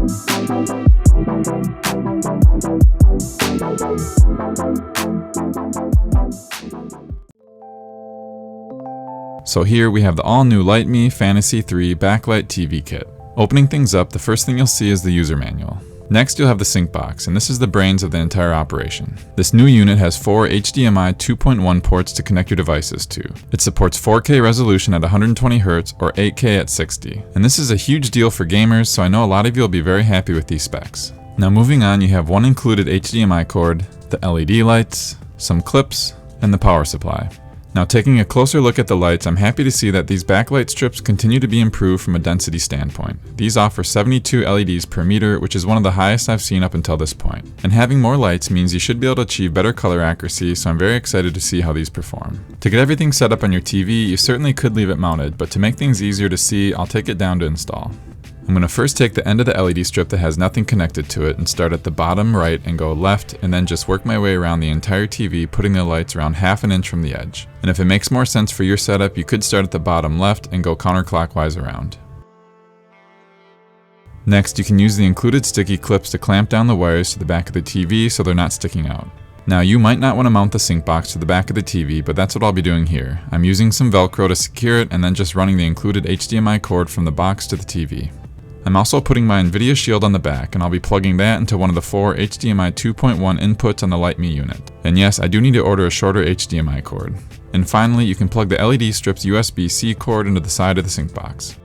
So here we have the all-new Lytmi Fantasy 3 Backlight TV Kit. Opening things up, the first thing you'll see is the user manual. Next you'll have the sync box, and this is the brains of the entire operation. This new unit has 4 HDMI 2.1 ports to connect your devices to. It supports 4K resolution at 120Hz or 8K at 60. And this is a huge deal for gamers, so I know a lot of you will be very happy with these specs. Now moving on, you have one included HDMI cord, the LED lights, some clips, and the power supply. Now taking a closer look at the lights, I'm happy to see that these backlight strips continue to be improved from a density standpoint. These offer 72 LEDs per meter, which is one of the highest I've seen up until this point. And having more lights means you should be able to achieve better color accuracy, so I'm very excited to see how these perform. To get everything set up on your TV, you certainly could leave it mounted, but to make things easier to see, I'll take it down to install. I'm going to first take the end of the LED strip that has nothing connected to it and start at the bottom right and go left, and then just work my way around the entire TV, putting the lights around ½ an inch from the edge. And if it makes more sense for your setup, you could start at the bottom left and go counterclockwise around. Next, you can use the included sticky clips to clamp down the wires to the back of the TV so they're not sticking out. Now you might not want to mount the sync box to the back of the TV, but that's what I'll be doing here. I'm using some Velcro to secure it and then just running the included HDMI cord from the box to the TV. I'm also putting my NVIDIA Shield on the back, and I'll be plugging that into one of the 4 HDMI 2.1 inputs on the Lytmi unit. And yes, I do need to order a shorter HDMI cord. And finally, you can plug the LED strip's USB-C cord into the side of the sync box.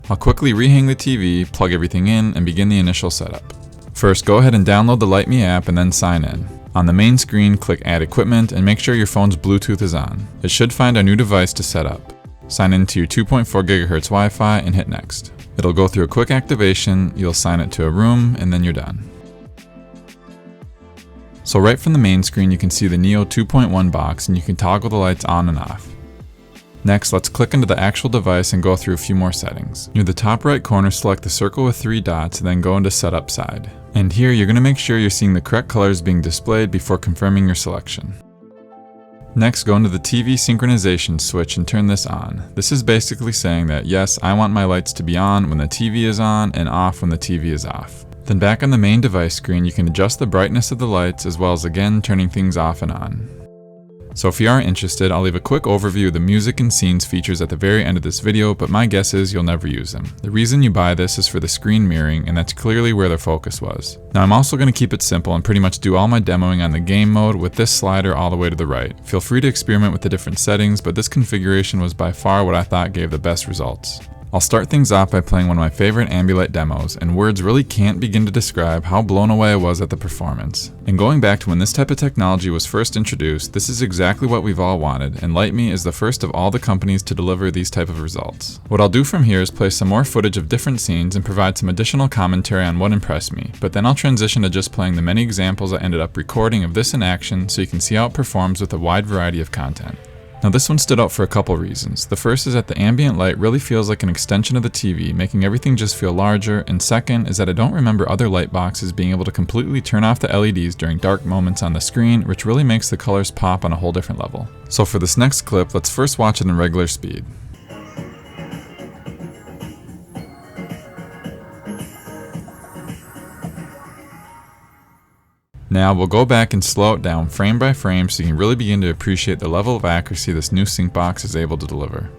I'll quickly rehang the TV, plug everything in, and begin the initial setup. First, go ahead and download the Lytmi app and then sign in. On the main screen, click Add Equipment and make sure your phone's Bluetooth is on. It should find our new device to set up. Sign into your 2.4 GHz Wi-Fi and hit Next. It'll go through a quick activation, you'll assign it to a room, and then you're done. So right from the main screen you can see the Neo 2.1 box and you can toggle the lights on and off. Next, let's click into the actual device and go through a few more settings. Near the top right corner, select the circle with 3 dots, then go into Setup side. And here you're going to make sure you're seeing the correct colors being displayed before confirming your selection. Next, go into the TV synchronization switch and turn this on. This is basically saying that yes, I want my lights to be on when the TV is on and off when the TV is off. Then back on the main device screen, you can adjust the brightness of the lights as well as again turning things off and on. So if you are interested, I'll leave a quick overview of the music and scenes features at the very end of this video, but my guess is you'll never use them. The reason you buy this is for the screen mirroring, and that's clearly where their focus was. Now I'm also going to keep it simple and pretty much do all my demoing on the game mode with this slider all the way to the right. Feel free to experiment with the different settings, but this configuration was by far what I thought gave the best results. I'll start things off by playing one of my favorite Ambilight demos, and words really can't begin to describe how blown away I was at the performance. And going back to when this type of technology was first introduced, this is exactly what we've all wanted, and Lytmi is the first of all the companies to deliver these type of results. What I'll do from here is play some more footage of different scenes and provide some additional commentary on what impressed me, but then I'll transition to just playing the many examples I ended up recording of this in action so you can see how it performs with a wide variety of content. Now this one stood out for a couple reasons. The first is that the ambient light really feels like an extension of the TV, making everything just feel larger, and second is that I don't remember other light boxes being able to completely turn off the LEDs during dark moments on the screen, which really makes the colors pop on a whole different level. So for this next clip, let's first watch it in regular speed. Now we'll go back and slow it down frame by frame so you can really begin to appreciate the level of accuracy this new sync box is able to deliver.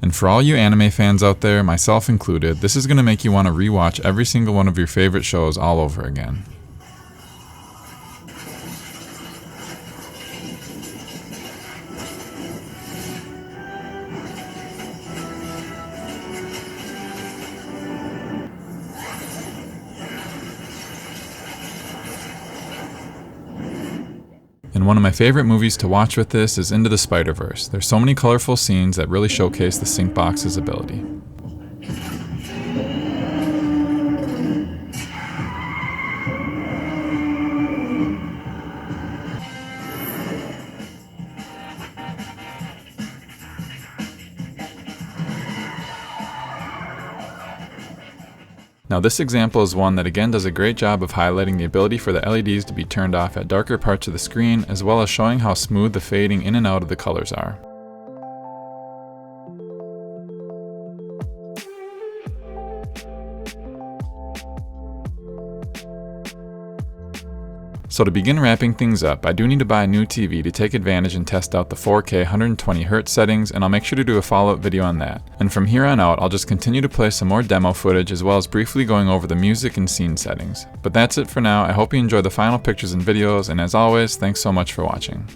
And for all you anime fans out there, myself included, this is going to make you want to rewatch every single one of your favorite shows all over again. And one of my favorite movies to watch with this is Into the Spider-Verse. There's so many colorful scenes that really showcase the sync box's ability. Now this example is one that again does a great job of highlighting the ability for the LEDs to be turned off at darker parts of the screen, as well as showing how smooth the fading in and out of the colors are. So to begin wrapping things up, I do need to buy a new TV to take advantage and test out the 4K 120Hz settings, and I'll make sure to do a follow-up video on that. And from here on out, I'll just continue to play some more demo footage as well as briefly going over the music and scene settings. But that's it for now. I hope you enjoy the final pictures and videos, and as always, thanks so much for watching.